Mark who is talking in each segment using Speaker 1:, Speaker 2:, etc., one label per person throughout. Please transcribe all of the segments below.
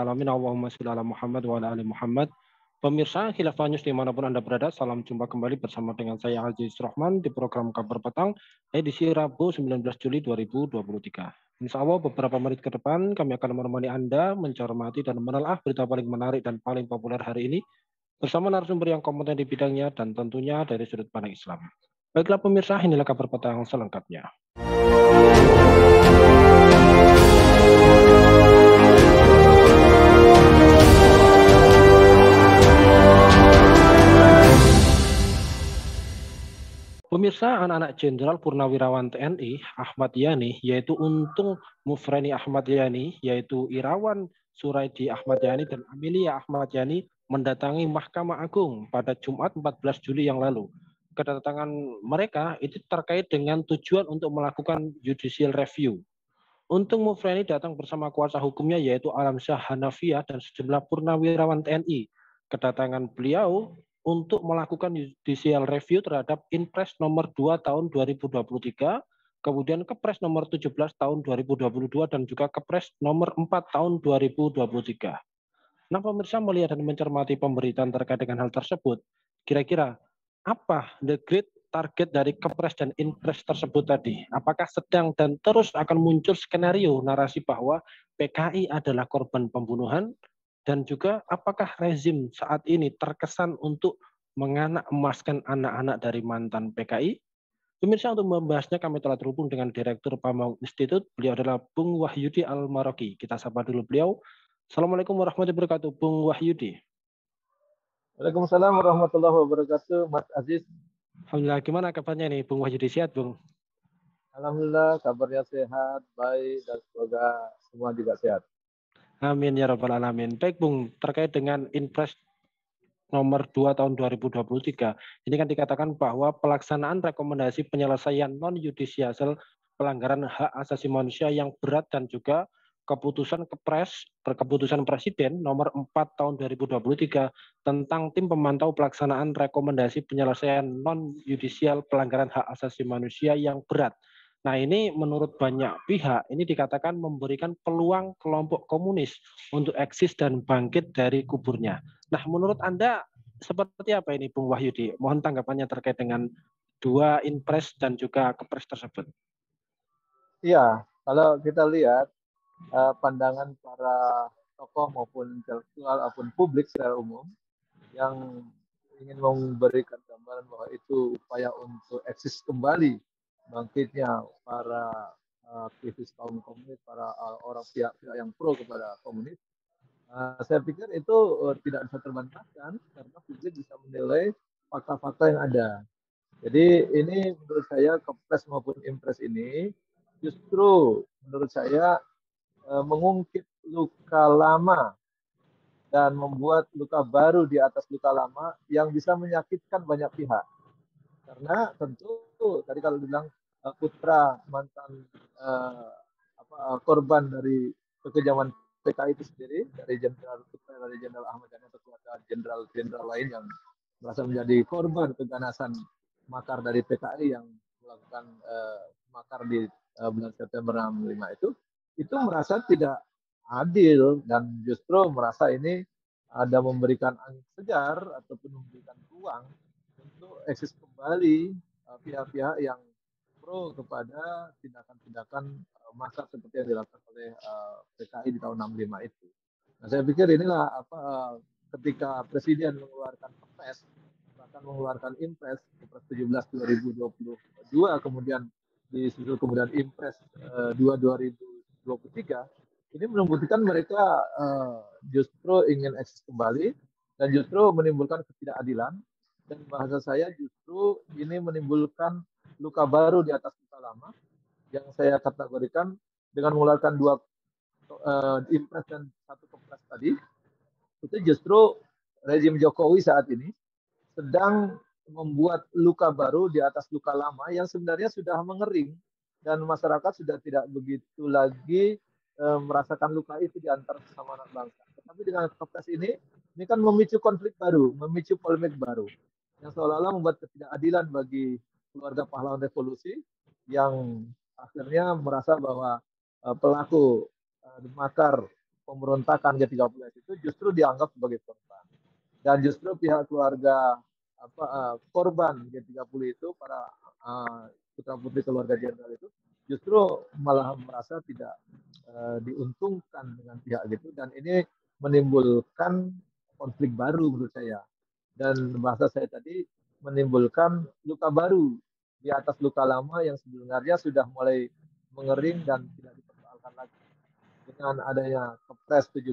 Speaker 1: alamin. Allahumma sholli ala Muhammad wa ala ali Muhammad. Pemirsa Khilafah News dimanapun Anda berada, salam jumpa kembali bersama dengan saya Aziz Rahman di program Kabar Petang edisi Rabu 19 Juli 2023. Insya Allah beberapa menit ke depan kami akan menemani Anda mencermati dan menelaah berita paling menarik dan paling populer hari ini bersama narasumber yang kompeten di bidangnya dan tentunya dari sudut pandang Islam. Baiklah pemirsa, inilah Kabar Petang selengkapnya. Pemirsa, anak-anak Jenderal Purnawirawan TNI Ahmad Yani, yaitu Untung Mufreni Ahmad Yani, yaitu Irawan Suraidi Ahmad Yani dan Amelia Ahmad Yani mendatangi Mahkamah Agung pada Jumat 14 Juli yang lalu. Kedatangan mereka itu terkait dengan tujuan untuk melakukan judicial review. Untung Mufreni datang bersama kuasa hukumnya yaitu Alamsyah Hanafiah dan sejumlah purnawirawan TNI. Kedatangan beliau untuk melakukan judicial review terhadap Inpres nomor 2 tahun 2023, kemudian Kepres nomor 17 tahun 2022 dan juga Kepres nomor 4 tahun 2023. Nah, pemirsa melihat dan mencermati pemberitaan terkait dengan hal tersebut, kira-kira apa the great target dari Kepres dan Inpres tersebut tadi? Apakah sedang dan terus akan muncul skenario narasi bahwa PKI adalah korban pembunuhan? Dan juga apakah rezim saat ini terkesan untuk menganak emaskan anak-anak dari mantan PKI? Pemirsa, untuk membahasnya kami telah terhubung dengan Direktur Pamaung Institute. Beliau adalah Bung Wahyudi Al-Maroki. Kita sapa dulu beliau. Assalamualaikum warahmatullahi wabarakatuh, Bung Wahyudi.
Speaker 2: Waalaikumsalam warahmatullahi wabarakatuh, Mas Aziz.
Speaker 1: Alhamdulillah, gimana kabarnya nih, Bung Wahyudi? Sehat, Bung?
Speaker 2: Alhamdulillah, kabarnya sehat, baik, dan semoga semua juga sehat.
Speaker 1: Amin ya rabbal alamin. Baik, Bung, terkait dengan Inpres nomor 2 tahun 2023, ini kan dikatakan bahwa pelaksanaan rekomendasi penyelesaian non-yudisial pelanggaran hak asasi manusia yang berat dan juga keputusan Presiden nomor 4 tahun 2023 tentang tim pemantau pelaksanaan rekomendasi penyelesaian non-yudisial pelanggaran hak asasi manusia yang berat. Nah, ini menurut banyak pihak, ini dikatakan memberikan peluang kelompok komunis untuk eksis dan bangkit dari kuburnya. Nah, menurut Anda seperti apa ini, Bung Wahyudi? Mohon tanggapannya terkait dengan dua Inpres dan juga Kepres tersebut.
Speaker 2: Iya, kalau kita lihat pandangan para tokoh maupun intelektual maupun publik secara umum yang ingin memberikan gambaran bahwa itu upaya untuk eksis kembali bangkitnya para aktivis kaum komunis, para orang pihak-pihak yang pro kepada komunis. Saya pikir itu tidak bisa terbantahkan karena publik bisa menilai fakta-fakta yang ada. Jadi ini menurut saya Kepres maupun Impres ini justru menurut saya mengungkit luka lama dan membuat luka baru di atas luka lama yang bisa menyakitkan banyak pihak. Karena tentu tadi kalau dibilang putra mantan korban dari kekejaman PKI itu sendiri dari Jenderal Ahmad Yani atau keluarga jenderal lain yang merasa menjadi korban keganasan makar dari PKI yang melakukan makar di bulan September 65 itu merasa tidak adil dan justru merasa ini ada memberikan angin segar ataupun memberikan ruang untuk eksis kembali pihak-pihak yang pro kepada tindakan-tindakan makar seperti yang dilakukan oleh PKI di tahun 65 itu. Nah, saya pikir inilah ketika Presiden mengeluarkan Kepres, bahkan mengeluarkan Impres, Kepres 17 2022, kemudian disusul kemudian Impres 2 2023, ini membuktikan mereka justru ingin eksis kembali dan justru menimbulkan ketidakadilan. Dan bahasa saya justru ini menimbulkan luka baru di atas luka lama yang saya kategorikan dengan mengeluarkan dua Impres dan satu Kepres tadi, itu justru rezim Jokowi saat ini sedang membuat luka baru di atas luka lama yang sebenarnya sudah mengering dan masyarakat sudah tidak begitu lagi merasakan luka itu di antara sesama anak bangsa. Tapi dengan Kepres ini kan memicu konflik baru, memicu polemik baru yang seolah-olah membuat ketidakadilan bagi keluarga pahlawan revolusi yang akhirnya merasa bahwa pelaku makar pemberontakan G30S itu justru dianggap sebagai korban. Dan justru pihak keluarga korban G30 itu, para putra putri keluarga jenderal itu justru malah merasa tidak diuntungkan dengan pihak gitu, dan ini menimbulkan konflik baru menurut saya, dan bahasa saya tadi menimbulkan luka baru di atas luka lama yang sebenarnya sudah mulai mengering dan tidak dipersoalkan lagi. Dengan adanya Kepres 17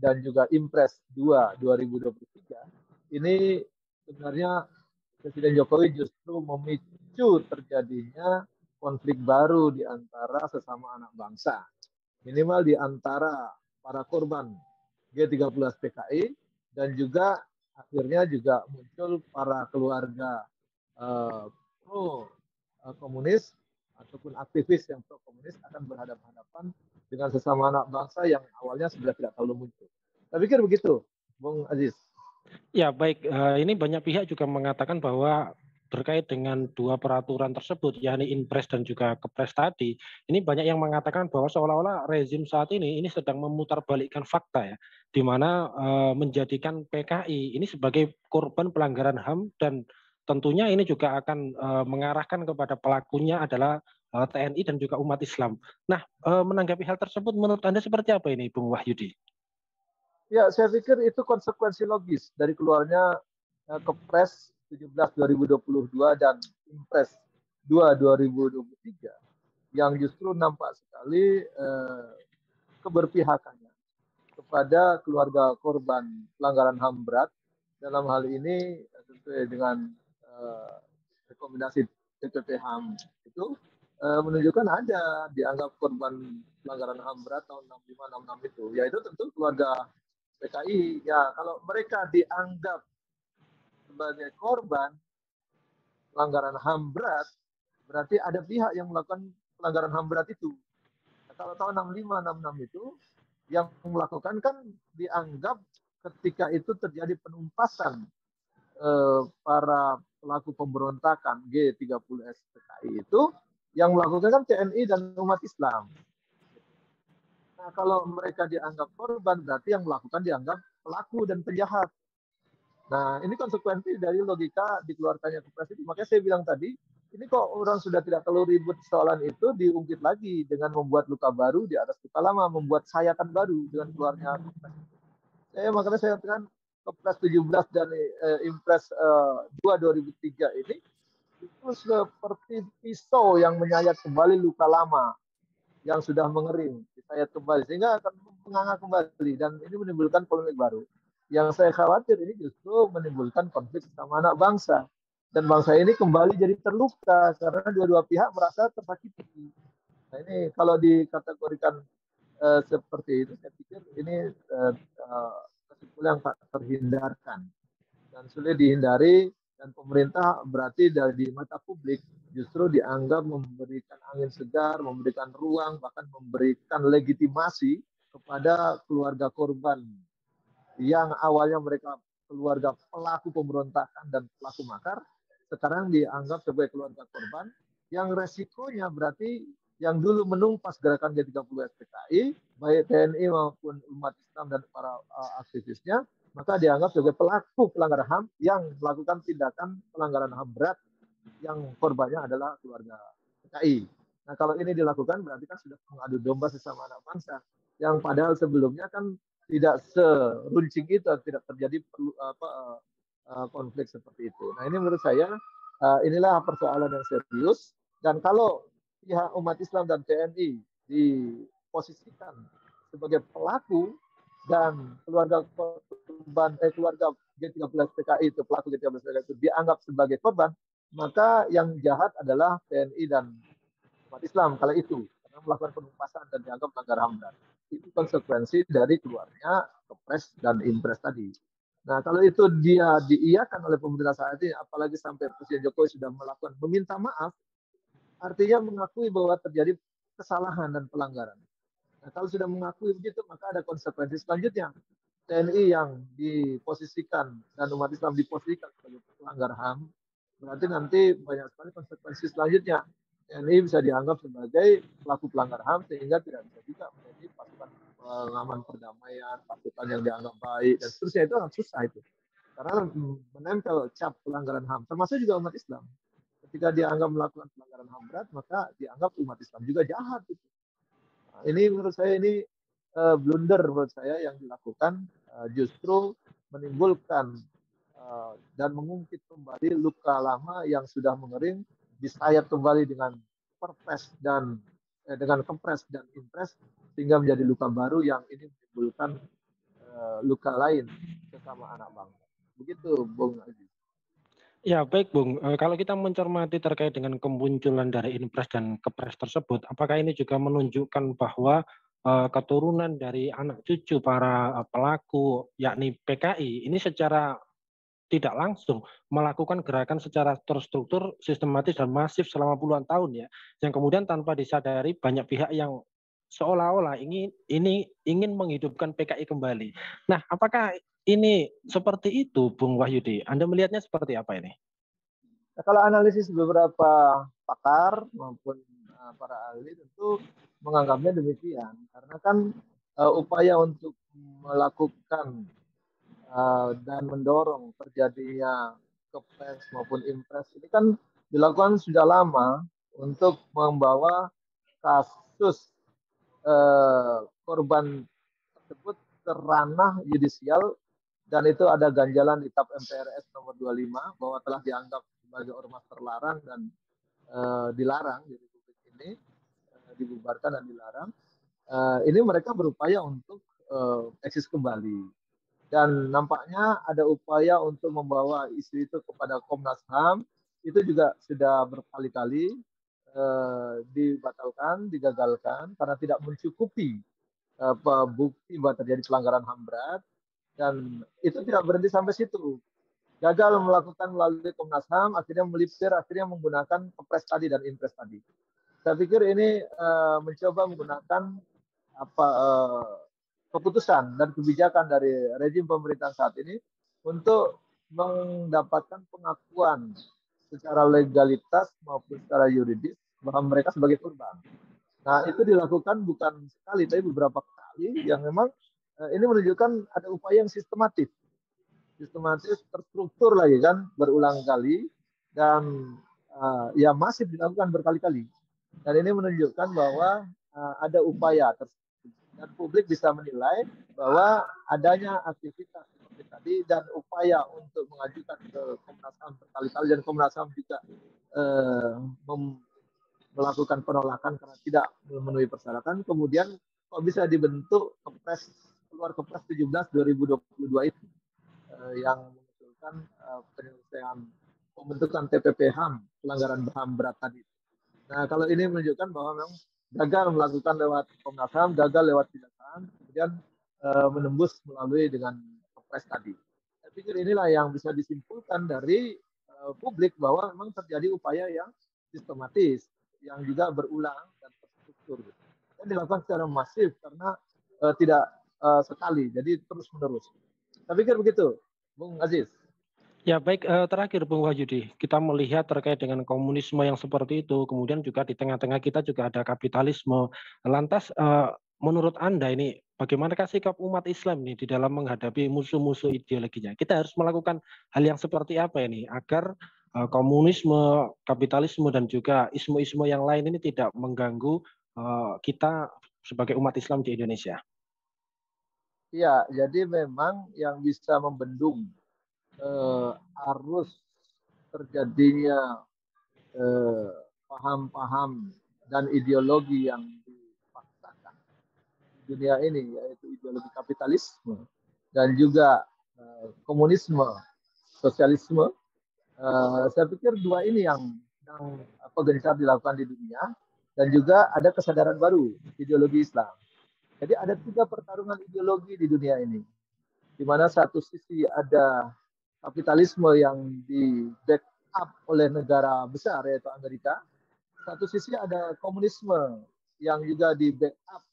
Speaker 2: dan juga Impres 2 2023, ini sebenarnya Presiden Jokowi justru memicu terjadinya konflik baru di antara sesama anak bangsa. Minimal di antara para korban G30 PKI, dan juga akhirnya juga muncul para keluarga pro komunis ataupun aktivis yang pro komunis akan berhadapan-hadapan dengan sesama anak bangsa yang awalnya sudah tidak terlalu muncul. Saya pikir begitu, Bung Aziz.
Speaker 1: Ya, baik. Ini banyak pihak juga mengatakan bahwa terkait dengan dua peraturan tersebut, yakni Inpres dan juga Kepres tadi, ini banyak yang mengatakan bahwa seolah-olah rezim saat ini sedang memutarbalikkan fakta ya, di mana menjadikan PKI ini sebagai korban pelanggaran HAM, dan tentunya ini juga akan mengarahkan kepada pelakunya adalah TNI dan juga umat Islam. Nah, menanggapi hal tersebut, menurut Anda seperti apa ini, Bung Wahyudi?
Speaker 2: Ya, saya pikir itu konsekuensi logis dari keluarnya Kepres 17 2022 dan Impres 2 2023 yang justru nampak sekali keberpihakannya kepada keluarga korban pelanggaran HAM berat. Dalam hal ini sesuai dengan rekomendasi TPP HAM itu menunjukkan ada dianggap korban pelanggaran HAM berat tahun 65-66 itu, yaitu tentu keluarga PKI. Ya, kalau mereka dianggap sebagai korban pelanggaran HAM berat, berarti ada pihak yang melakukan pelanggaran HAM berat itu. Nah, kalau tahun 65-66 itu yang melakukan kan dianggap ketika itu terjadi penumpasan para pelaku pemberontakan G30S PKI itu, yang melakukan kan TNI dan umat Islam. Nah, kalau mereka dianggap korban, berarti yang melakukan dianggap pelaku dan penjahat. Nah, ini konsekuensi dari logika dikeluarkannya Kepres itu. Makanya saya bilang tadi, ini kok orang sudah tidak terlalu ribut soalan itu, diungkit lagi dengan membuat luka baru di atas luka lama, membuat sayatan baru dengan keluarnya Kepres. Makanya saya katakan Kepres 17 dan Impres 2 2003 ini itu seperti pisau yang menyayat kembali luka lama yang sudah mengering, disayat kembali sehingga akan menganga kembali, dan ini menimbulkan polemik baru. Yang saya khawatir ini justru menimbulkan konflik sama anak bangsa, dan bangsa ini kembali jadi terluka karena dua-dua pihak merasa tersakiti. Nah, ini kalau dikategorikan seperti itu, saya pikir ini kesimpulan yang tak terhindarkan dan sulit dihindari, dan pemerintah berarti dari mata publik justru dianggap memberikan angin segar, memberikan ruang, bahkan memberikan legitimasi kepada keluarga korban yang awalnya mereka keluarga pelaku pemberontakan dan pelaku makar, sekarang dianggap sebagai keluarga korban yang resikonya berarti yang dulu menumpas gerakan G30 PKI, baik TNI maupun umat Islam dan para aktivisnya, maka dianggap sebagai pelaku pelanggaran HAM yang melakukan tindakan pelanggaran HAM berat yang korbannya adalah keluarga PKI. Nah, kalau ini dilakukan berarti kan sudah mengadu domba sesama anak bangsa, yang padahal sebelumnya kan tidak seruncing itu, tidak terjadi konflik seperti itu. Nah, ini menurut saya inilah persoalan yang serius, dan kalau pihak umat Islam dan TNI diposisikan sebagai pelaku dan keluarga korban keluarga G30 PKI itu, pelaku G30 PKI itu dianggap sebagai korban, maka yang jahat adalah TNI dan umat Islam kala itu karena melakukan penumpasan dan dianggap melanggar HAM berat. Itu konsekuensi dari keluarnya Kepres dan Impres tadi. Nah, kalau itu dia diiyakan oleh pemerintah saat ini, apalagi sampai Presiden Jokowi sudah melakukan meminta maaf, artinya mengakui bahwa terjadi kesalahan dan pelanggaran. Nah, kalau sudah mengakui begitu, maka ada konsekuensi selanjutnya. TNI yang diposisikan dan umat Islam diposisikan sebagai pelanggar HAM, berarti nanti banyak sekali konsekuensi selanjutnya. TNI bisa dianggap sebagai pelaku pelanggar HAM sehingga tidak bisa juga menjadi pasukan pengaman perdamaian, pasukan yang dianggap baik, dan seterusnya. Itu sangat susah itu. Karena menempel cap pelanggaran HAM, termasuk juga umat Islam. Ketika dianggap melakukan pelanggaran HAM berat, maka dianggap umat Islam juga jahat. Gitu. Nah, ini menurut saya ini blunder menurut saya yang dilakukan justru menimbulkan dan mengungkit kembali luka lama yang sudah mengering, disayat kembali dengan perpres dan dengan kepres dan impres, sehingga menjadi luka baru yang ini menimbulkan luka lain sesama anak bangsa. Begitu, Bung Aziz.
Speaker 1: Ya, baik, Bung. Kalau kita mencermati terkait dengan kemunculan dari Inpres dan Kepres tersebut, apakah ini juga menunjukkan bahwa keturunan dari anak cucu para pelaku, yakni PKI, ini secara tidak langsung melakukan gerakan secara terstruktur, sistematis, dan masif selama puluhan tahun ya, yang kemudian tanpa disadari banyak pihak yang seolah-olah ini ingin menghidupkan PKI kembali. Nah, apakah ini seperti itu, Bung Wahyudi? Anda melihatnya seperti apa ini?
Speaker 2: Nah, kalau analisis beberapa pakar maupun para ahli tentu menganggapnya demikian, karena kan upaya untuk melakukan dan mendorong terjadinya Kepres maupun Impres ini kan dilakukan sudah lama untuk membawa kasus korban tersebut ke ranah yudisial, dan itu ada ganjalan di TAP MPRS nomor 25 bahwa telah dianggap sebagai ormas terlarang dan dilarang di Republik ini, dibubarkan dan dilarang. Ini mereka berupaya untuk eksis kembali. Dan nampaknya ada upaya untuk membawa isu itu kepada Komnas HAM, itu juga sudah berkali-kali dibatalkan, digagalkan karena tidak mencukupi bukti bahwa terjadi pelanggaran HAM berat, dan itu tidak berhenti sampai situ. Gagal melakukan melalui Komnas HAM, akhirnya melipir, akhirnya menggunakan Kepres tadi dan Impres tadi. Saya pikir ini mencoba menggunakan keputusan dan kebijakan dari rejim pemerintahan saat ini untuk mendapatkan pengakuan secara legalitas maupun secara yuridis bahwa mereka sebagai korban. Nah, itu dilakukan bukan sekali, tapi beberapa kali, yang memang ini menunjukkan ada upaya yang sistematis, terstruktur lagi kan, berulang kali, dan ya masih dilakukan berkali-kali. Dan ini menunjukkan bahwa ada upaya dan publik bisa menilai bahwa adanya aktivitas seperti tadi dan upaya untuk mengajukan ke Komnas HAM berkali-kali, dan Komnas HAM juga melakukan penolakan karena tidak memenuhi persyaratan, kemudian kok bisa dibentuk keluar Kepres 17 2022 itu yang mengusulkan penyelesaian pembentukan TPP HAM, pelanggaran HAM berat tadi. Nah, kalau ini menunjukkan bahwa memang gagal melakukan lewat Komnas HAM, gagal lewat kejaksaan, kemudian menembus melalui dengan Kepres tadi. Saya pikir inilah yang bisa disimpulkan dari publik bahwa memang terjadi upaya yang sistematis, yang juga berulang dan terstruktur. Dan dilakukan secara masif karena tidak sekali, jadi terus-menerus. Saya pikir begitu, Bung Aziz.
Speaker 1: Ya, baik, terakhir Bung Wahyudi, kita melihat terkait dengan komunisme yang seperti itu, kemudian juga di tengah-tengah kita juga ada kapitalisme. Lantas menurut Anda ini bagaimanakah sikap umat Islam nih di dalam menghadapi musuh-musuh ideologinya? Kita harus melakukan hal yang seperti apa ini agar komunisme, kapitalisme, dan juga isme-isme yang lain ini tidak mengganggu kita sebagai umat Islam di Indonesia?
Speaker 2: Ya, jadi memang yang bisa membendung arus terjadinya paham-paham dan ideologi yang dipaksakan di dunia ini, yaitu ideologi kapitalisme dan juga komunisme, sosialisme. Saya pikir dua ini yang gencar dilakukan di dunia, dan juga ada kesadaran baru, ideologi Islam. Jadi ada 3 pertarungan ideologi di dunia ini, di mana satu sisi ada kapitalisme yang di backup oleh negara besar yaitu Amerika, satu sisi ada komunisme yang juga di backup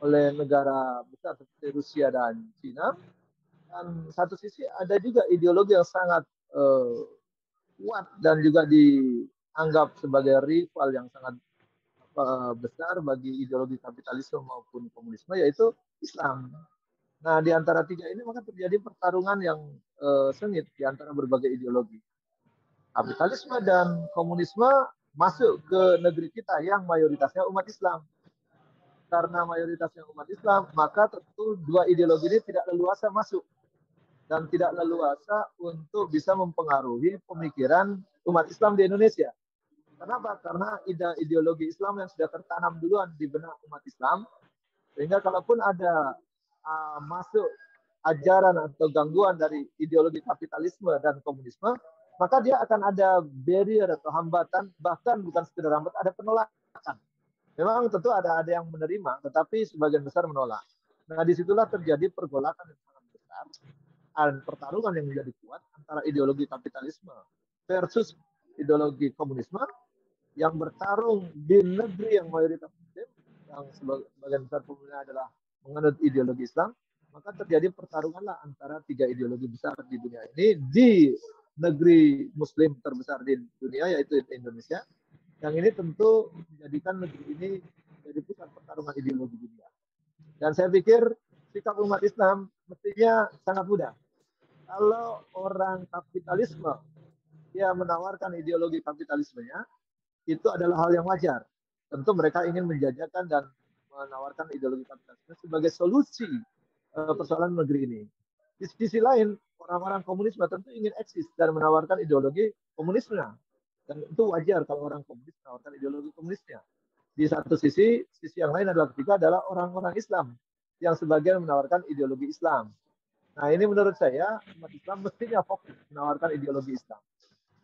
Speaker 2: oleh negara besar seperti Rusia dan Cina, dan satu sisi ada juga ideologi yang sangat kuat dan juga dianggap sebagai rival yang sangat besar bagi ideologi kapitalisme maupun komunisme, yaitu Islam. Nah, di antara tiga ini maka terjadi pertarungan yang sengit di antara berbagai ideologi. Kapitalisme dan komunisme masuk ke negeri kita yang mayoritasnya umat Islam. Karena mayoritasnya umat Islam, maka tentu dua ideologi ini tidak leluasa masuk dan tidak leluasa untuk bisa mempengaruhi pemikiran umat Islam di Indonesia. Kenapa? Karena ideologi Islam yang sudah tertanam duluan di benak umat Islam, sehingga kalaupun ada masuk ajaran atau gangguan dari ideologi kapitalisme dan komunisme, maka dia akan ada barrier atau hambatan, bahkan bukan sekedar hambatan, ada penolakan. Memang tentu ada yang menerima, tetapi sebagian besar menolak. Nah, disitulah terjadi pergolakan yang sangat besar dan pertarungan yang menjadi kuat antara ideologi kapitalisme versus ideologi komunisme yang bertarung di negeri yang mayoritas Muslim, yang sebagian besar penduduknya adalah menganut ideologi Islam, maka terjadi pertarunganlah antara tiga ideologi besar di dunia ini di negeri Muslim terbesar di dunia, yaitu Indonesia. Yang ini tentu menjadikan negeri ini menjadi pusat pertarungan ideologi dunia. Dan saya pikir sikap umat Islam mestinya sangat mudah. Kalau orang kapitalisme dia menawarkan ideologi kapitalismenya, itu adalah hal yang wajar. Tentu mereka ingin menjajakan dan menawarkan ideologi kapitalisme sebagai solusi persoalan negeri ini. Di sisi lain, orang-orang komunisme tentu ingin eksis dan menawarkan ideologi komunisme. Dan itu wajar kalau orang komunis menawarkan ideologi komunisnya. Di satu sisi yang lain adalah ketiga adalah orang-orang Islam yang sebagian menawarkan ideologi Islam. Nah, ini menurut saya umat Islam mestinya fokus menawarkan ideologi Islam.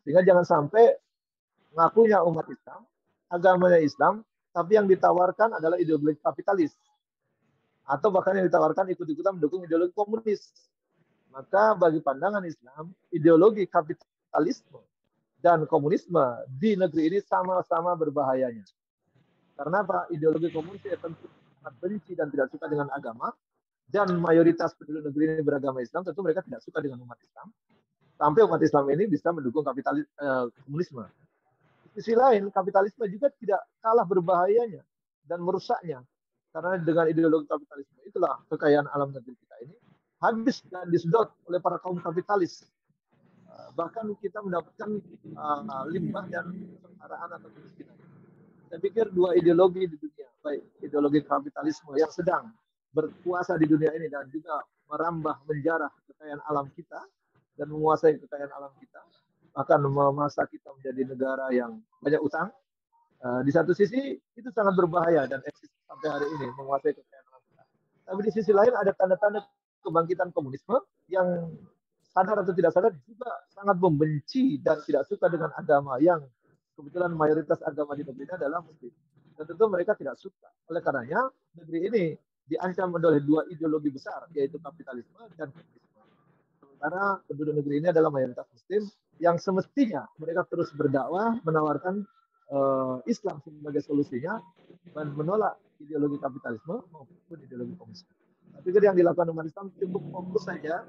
Speaker 2: Sehingga jangan sampai ngakunya umat Islam, agamanya Islam, tapi yang ditawarkan adalah ideologi kapitalis. Atau bahkan yang ditawarkan ikut-ikutan mendukung ideologi komunis. Maka bagi pandangan Islam, ideologi kapitalisme dan komunisme di negeri ini sama-sama berbahayanya. Karena apa? Ideologi komunis tentu sangat benci dan tidak suka dengan agama, dan mayoritas penduduk negeri ini beragama Islam, tentu mereka tidak suka dengan umat Islam. Sampai umat Islam ini bisa mendukung komunisme. Di sisi lain, kapitalisme juga tidak kalah berbahayanya dan merusaknya. Karena dengan ideologi kapitalisme itulah kekayaan alam negeri kita ini habis dan disedot oleh para kaum kapitalis. Bahkan kita mendapatkan limbah dan kesengsaraan atau kemiskinan. Saya pikir dua ideologi di dunia, baik ideologi kapitalisme yang sedang berkuasa di dunia ini dan juga merambah menjarah kekayaan alam kita dan menguasai kekayaan alam kita, akan memaksa kita menjadi negara yang banyak utang. Di satu sisi itu sangat berbahaya dan eksis sampai hari ini menguasai kekayaan alam kita. Tapi di sisi lain ada tanda-tanda kebangkitan komunisme yang sadar atau tidak sadar juga sangat membenci dan tidak suka dengan agama yang kebetulan mayoritas agama di negeri ini adalah Muslim. Dan tentu mereka tidak suka. Oleh karenanya negeri ini diancam oleh dua ideologi besar, yaitu kapitalisme dan komunisme. Sementara penduduk negeri ini adalah mayoritas Muslim yang semestinya mereka terus berdakwah, menawarkan Islam sebagai solusinya dan menolak ideologi kapitalisme maupun ideologi komunisme. Tapi yang dilakukan umat Islam cukup fokus saja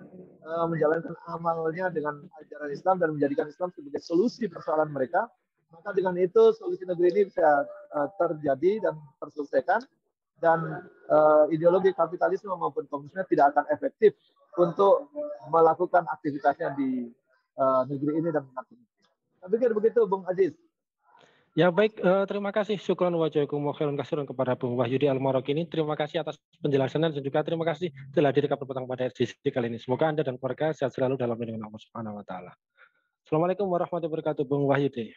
Speaker 2: menjalankan amalnya dengan ajaran Islam dan menjadikan Islam sebagai solusi persoalan mereka. Maka dengan itu solusi negeri ini bisa terjadi dan terselesaikan, dan ideologi kapitalisme maupun komunisme tidak akan efektif untuk melakukan aktivitasnya di negeri ini dan mengatur. Saya pikir begitu, Bung Aziz.
Speaker 1: Ya baik, terima kasih. Syukron wa jazakumullahu khairan katsiran kepada Bung Wahyudi Al-Marokini. Terima kasih atas penjelasannya dan juga terima kasih telah hadir berpetang pada RCC kali ini. Semoga Anda dan keluarga sehat selalu dalam lindungan Allah Subhanahu wa taala. Assalamualaikum warahmatullahi wabarakatuh, Bung Wahyudi.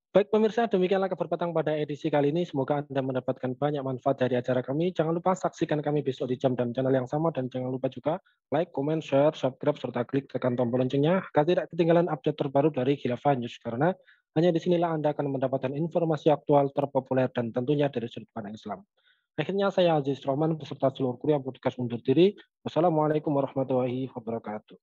Speaker 1: Baik pemirsa, demikianlah kabar petang pada edisi kali ini. Semoga Anda mendapatkan banyak manfaat dari acara kami. Jangan lupa saksikan kami besok di jam dan channel yang sama. Dan jangan lupa juga like, comment, share, subscribe, serta klik tekan tombol loncengnya agar tidak ketinggalan update terbaru dari Khilafah News. Karena hanya disinilah Anda akan mendapatkan informasi aktual, terpopuler, dan tentunya dari sudut pandang Islam. Akhirnya saya Aziz Rohman beserta seluruh kru yang bertugas undur diri. Wassalamualaikum warahmatullahi wabarakatuh.